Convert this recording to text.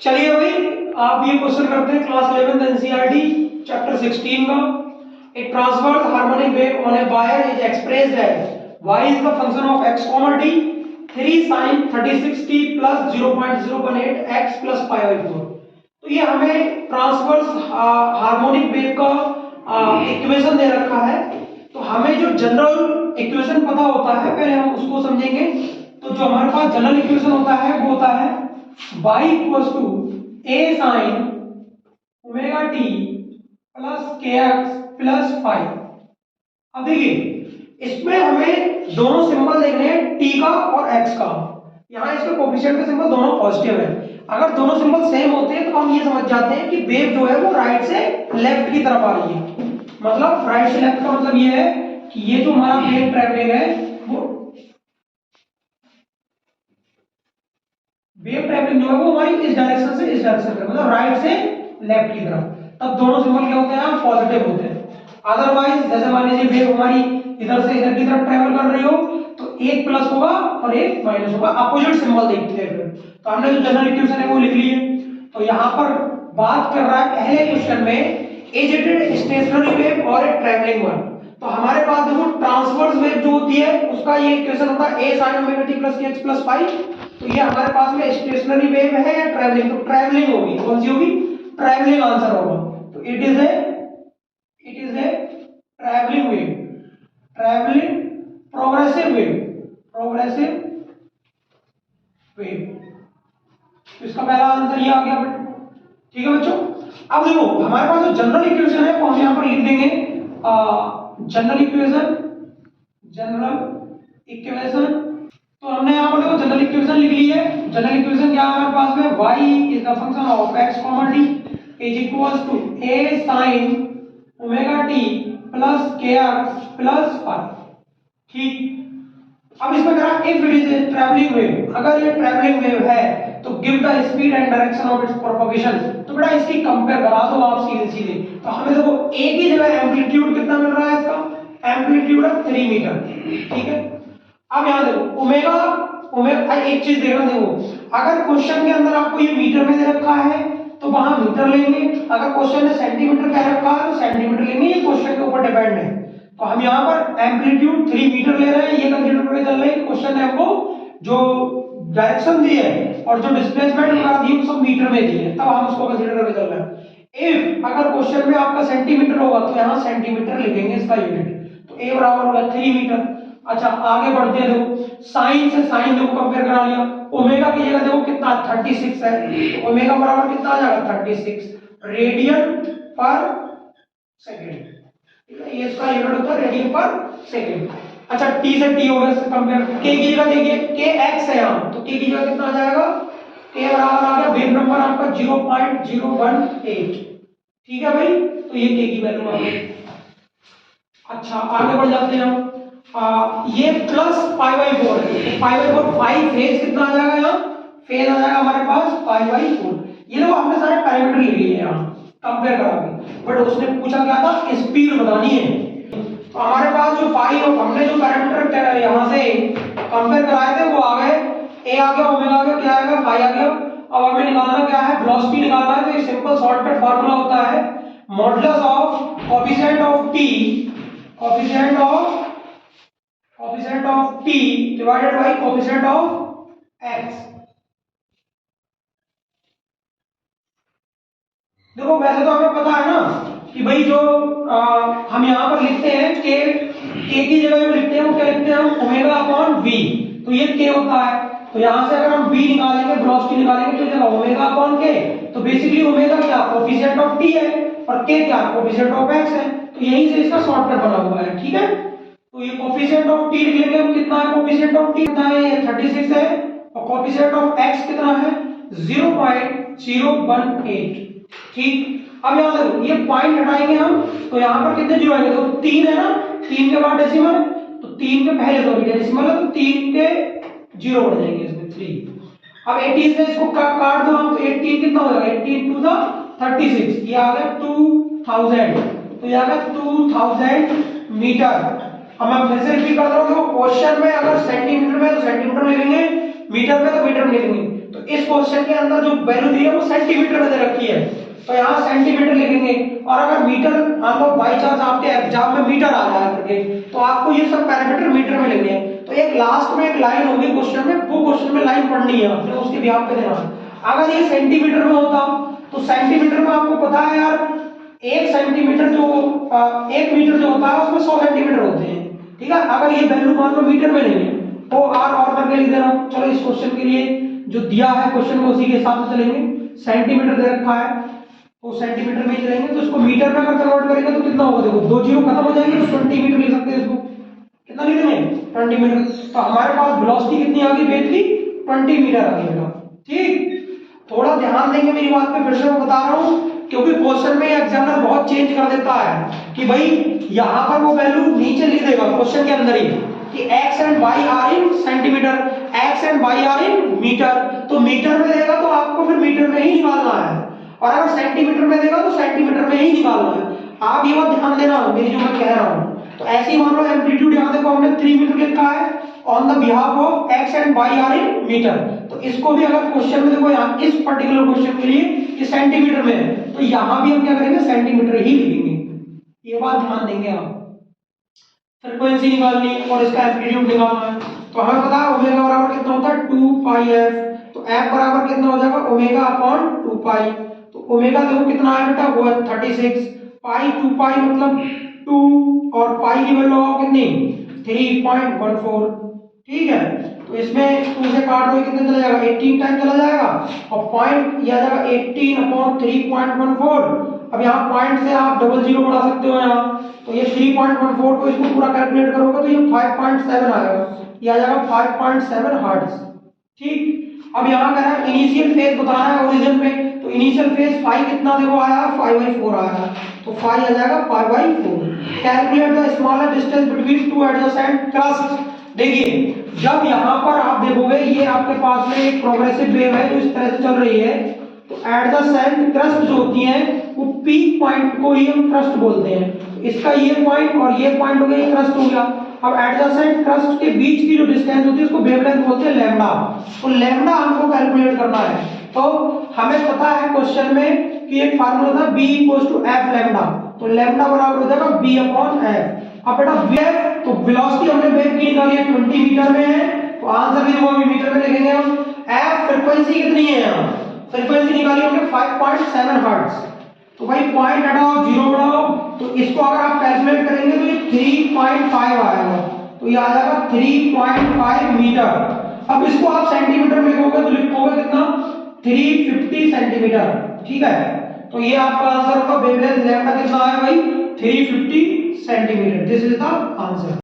चलिए भाई, आप ये क्वेश्चन करते हैं क्लास 11 एनसीईआरटी चैप्टर 16 का। A transverse harmonic wave on a wire is expressed as y is the function of x comma t 3 sin 36t plus 0.018 x plus pi by 4। तो ये हमें ट्रांसवर्स हार्मोनिक वेव का equation दे रखा है। तो हमें जो जनरल इक्वेशन पता होता है पहले हम उसको समझेंगे। तो जो हमारे पास जनरल इक्वेशन होता है वो होता है y equals to a sin omega t plus kx plus five. अब देखिए इसमें हमें दोनों सिंबल देखने हैं t का और x का। यहाँ इसके कोफिशिएंट के सिंबल दोनों पॉजिटिव है। अगर दोनों सिंबल सेम होते हैं तो हम ये समझ जाते हैं कि वेव जो है वो राइट से लेफ्ट की तरफ आ रही है। मतलब राइट से लेफ्ट का मतलब ये है कि ये जो हमारा वेव ट्रैवलिंग है वो वेव ट्रैवलिंग जो है वो हमारी इस डायरेक्शन से इस डायरेक्शन में, मतलब राइट से लेफ्ट की तरफ। तब दोनों सिंबल क्या होते हैं, पॉजिटिव होते हैं। अदरवाइज जैसे मान लीजिए वेव हमारी इधर से इधर की तरफ ट्रैवल कर रही हो तो एक प्लस होगा और एक माइनस होगा, अपोजिट सिंबल देखते हैं। तो हमने जो जनरल इक्वेशन है वो लिख ली है। तो यहाँ पर बात कर रहा है पहले क्वेश्चन में is it a stationary wave और ए ट्रैवलिंग वन। तो हमारे पास देखो ट्रांसवर्स वेव जो होती है उसका ये इक्वेशन होता है a sin omega t plus kx plus five. तो ये हमारे पास में स्टेशनरी वेव है या ट्रैवलिंग, तो ट्रैवलिंग होगी। कौन सी होगी, ट्रैवलिंग आंसर होगा। तो it is a travelling wave, travelling progressive wave, progressive wave. इसका पहला आंसर ये आ गया। ठीक है बच्चों, अब देखो हमारे पास जो जनरल इक्वेशन है वो हम यहाँ पर लिख देंगे। जनरल इक्वेशन, तो हमने यहाँ पर देखो जनरल इक्वेशन लिख ली है। जनरल इक्वेशन क्या है हमारे पास में, y is the function of x comma t is equals to a sin omega t plus kx plus five. ठीक, अब इसमें करा if it is a travelling wave, अगर ये ट्रैवलिंग वेव है तो give the speed and direction of its propagation. तो बेटा इसकी कंपेयर करा दो आप सीधे सीधे। तो हमें देखो a की जगह एम्पलीट्यूड कितना मिल रहा है, इसका एम्पलीट्यूड है 3 मीटर। ठीक है, अब यहां देखो ओमेगा एक चीज देखना, देखो अगर क्वेश्चन के अंदर आपको ये मीटर में दे रखा है तो वहां मीटर लेंगे, अगर क्वेश्चन में सेंटीमीटर कह रखा है तो सेंटीमीटर लेंगे, ये क्वेश्चन के ऊपर डिपेंड है। तो हम यहाँ पर एम्पलीट्यूड 3 मीटर ले रहे हैं, ये कंसीडर करके चल रहे हैं। क्वेश्चन ने हमको जो डायरेक्शन दी है और जो डिस्प्लेसमेंट वगैरह दी है वो सब मीटर में दी है, तब हम उसको कंसीडर करके चल रहे हैं। इफ अगर क्वेश्चन में आपका सेंटीमीटर होगा तो यहाँ सेंटीमीटर लिखेंगे इसका यूनिट। तो a बराबर होगा 3 मीटर। अच्छा आगे बढ़ते हैं, देखो साइन से साइन देखो कंपेयर करा लिया। ओमेगा की जगह देखो कितना 36 है, तो ओमेगा बराबर कितना आ जाएगा 36 रेडियन पर सेकंड। ये इसका यूनिट होता है रेडियन पर सेकंड। अच्छा t से t हो गया, इससे कंपेयर k की जगह देखिए kx है यहाँ, तो k की जगह कितना आ जाएगा, k बराबर आ गया वेव नंबर आपका 0.018। ठीक है भाई, तो ये k की वैल्यू आ गई। अच्छा आगे बढ़ जाते हैं हम। ये प्लस पाई बाई 4 है, पाई बाई 4 फाइव फेज कितना आ जाएगा, यहाँ फेज आ जाएगा हमारे पास पाई बाई 4। ये लोग हमने सारे पैरामीटर लिख लिए यहाँ कंपेयर करा के, बट उसने पूछा क्या था, स्पीड बतानी है। तो हमारे पास जो पाई और हमने जो पैरामीटर यहाँ से कंपेयर कराए थे वो आ गए, a आ गया, ओमेगा आ गया, क्या आएगा फाई आ गया। अब हमें निकालना क्या है, वेलोसिटी निकालना है। तो ये सिंपल शॉर्टकट फार्मूला होता है modulus of coefficient of t, coefficient of t divided by coefficient of x। देखो वैसे तो हमें पता है ना कि भाई जो हम यहाँ पर लिखते हैं k की जगह जो लिखते हैं वो क्या लिखते हैं हम, ओमेगा अपॉन v। तो ये k होता है, तो यहाँ से अगर हम v निकालेंगे, वेलोसिटी निकालेंगे, तो ये ओमेगा अपॉन k। तो बेसिकली ओमेगा क्या, कोएफिशिएंट ऑफ t है, और k क्या, कोएफिशिएंट ऑफ x है। तो यहीं से इसका शॉर्टकट बना हुआ है। ठीक है, तो ये कोएफिशिएंट ऑफ t लिख लेंगे हम, कितना है कोएफिशिएंट ऑफ t कितना है, ये 36 है, और कोएफिशिएंट ऑफ x कितना है 0.018। ठीक, अब यहाँ देखो ये पॉइंट हटाएंगे हम, तो यहाँ पर कितने जीरो आएंगे, तो 3 है ना, 3 के बाद डेसिमल, तो 3 के पहले दो डेसिमल है, तो 3 के जीरो बढ़ जाएंगे इसमें 3। अब 18 से इसको काट दो हम, तो 18 कितना हो जाएगा, 18 टू द 36, ये आ गया 2000, तो ये आ गया 2000 मीटर। अब मैं फिर से रिपीट करता हूँ, क्वेश्चन में अगर सेंटीमीटर में तो सेंटीमीटर लिखेंगे, मीटर में तो मीटर लिखेंगे। तो इस क्वेश्चन के अंदर जो वैल्यू दी है वो सेंटीमीटर में दे रखी है, तो यहाँ सेंटीमीटर लिखेंगे। और अगर मीटर मान लो बाई चांस आपके एग्जाम में मीटर आ जाए करके, तो आपको ये सब पैरामीटर मीटर में लिखने हैं। तो एक लास्ट में एक लाइन होगी क्वेश्चन में, वो क्वेश्चन में लाइन पढ़नी है आपने, उसके भी आप पे देना। अगर ये सेंटीमीटर में होता तो सेंटीमीटर में आपको पता है यार, एक सेंटीमीटर जो 1 मीटर जो होता है उसमें 100 सेंटीमीटर होते हैं, ठीक है। अगर ये वैल्यू मान लो मीटर में नहीं है तो आर और करके लिख देना। चलो इस क्वेश्चन के लिए जो दिया है क्वेश्चन में उसी के हिसाब से चलेंगे। सेंटीमीटर दे रखा है तो सेंटीमीटर में ही चलेंगे, तो इसको मीटर में अगर कन्वर्ट करेंगे तो कितना होगा, देखो 2 जीरो खत्म हो जाएंगे तो 20 मीटर लिख सकते हैं इसको। कितना लिख देंगे 20 मीटर। तो हमारे पास वेलोसिटी कितनी आ गई बेट की 20 मीटर आ गई बेटा, ठीक। थोड़ा ध्यान देंगे मेरी बात पे, फिर से मैं बता रहा हूं, क्योंकि क्वेश्चन में एग्जामिनर बहुत चेंज कर देता है कि भाई यहां पर वो वैल्यू नीचे लिख देगा क्वेश्चन के अंदर ही कि x and y are in centimetre, x and y are in metre. तो मीटर में देगा तो आपको फिर मीटर में ही निकालना है, और अगर सेंटीमीटर में देगा तो सेंटीमीटर में ही निकालना है। आप ये बात ध्यान देना मेरी जो मैं कह रहा हूं। तो ऐसे ही मान लो एम्पलीट्यूड यहां देखो हमने 3 मीटर लिखा है on the behalf of x and y are in metre. तो इसको भी अगर क्वेश्चन में देखो यहाँ इस पर्टिकुलर क्वेश्चन के लिए कि सेंटीमीटर में है, तो यहां भी हम क्या करेंगे सेंटीमीटर ही लिखेंगे। ये बात ध्यान देंगे आप। फ्रीक्वेंसी निकालनी और इसका एम्पलीट्यूड निकालना है, तो हमें पता है ओमेगा बराबर कितना होता है 2 पाई f। तो f बराबर कितना हो जाएगा ओमेगा अपॉन 2 पाई। तो ओमेगा देखो कितना है बेटा वो है 36 पाई, 2 पाई मतलब 2 और पाई की वैल्यू लगाओ कितनी 3.14, ठीक है। तो इसमें 2 से काट दो कितने चला जाएगा 18 टाइम चला जाएगा, और पॉइंट ये आ जाएगा 18 अपॉन 3.14। अब यहाँ पॉइंट से आप डबल जीरो बढ़ा सकते हो यहाँ, तो ये 3.14 को इसको पूरा कैलकुलेट करोगे तो ये 5.7 आएगा, ये आ जाएगा 5.7 हर्ट्ज, ठीक। अब यहाँ कह रहा है इनिशियल फेज बताना है ओरिजिन पे, तो इनिशियल फेज फाई कितना देखो आया 5/4 आया, तो फाई आ जाएगा 5/4। Calculate the smallest distance between two adjacent crust. देखिए जब यहाँ पर आप देखोगे ये आपके पास में एक प्रोग्रेसिव वेव है जो इस तरह से चल रही है, तो एडजेसेंट क्रस्ट जो होती है वो पीक पॉइंट को ही हम क्रस्ट बोलते हैं। तो इसका ये पॉइंट और ये पॉइंट हो गया, ये क्रस्ट हो गया। अब एडजेसेंट क्रस्ट के बीच की जो डिस्टेंस होती है उसको वेवलेंथ बोलते हैं लैम्डा। तो लैम्डा हमको कैलकुलेट करना है, तो हमें पता है क्वेश्चन में कि एक फार्मूला था b = f लैम्डा, तो लैम्डा बराबर हो जाएगा b/f। अब बेटा वेव, तो वेलोसिटी हमने वेव की निकाली है 20 मीटर में है, तो आंसर भी वो मीटर में लिखेंगे हम। f फ्रीक्वेंसी कितनी है यहाँ, फ्रीक्वेंसी निकाली हमने 5.7 हर्ट्ज। तो भाई पॉइंट हटाओ जीरो बढ़ाओ, तो इसको अगर आप कैलकुलेट करेंगे तो ये 3.5 आएगा, तो ये आ जाएगा 3.5 मीटर। अब इसको आप सेंटीमीटर में लिखोगे तो लिखोगे कितना 350 सेंटीमीटर, ठीक है। तो ये आपका आंसर होगा, वेवलेंथ लैम्डा कितना है भाई 350 centimetre. This is the answer.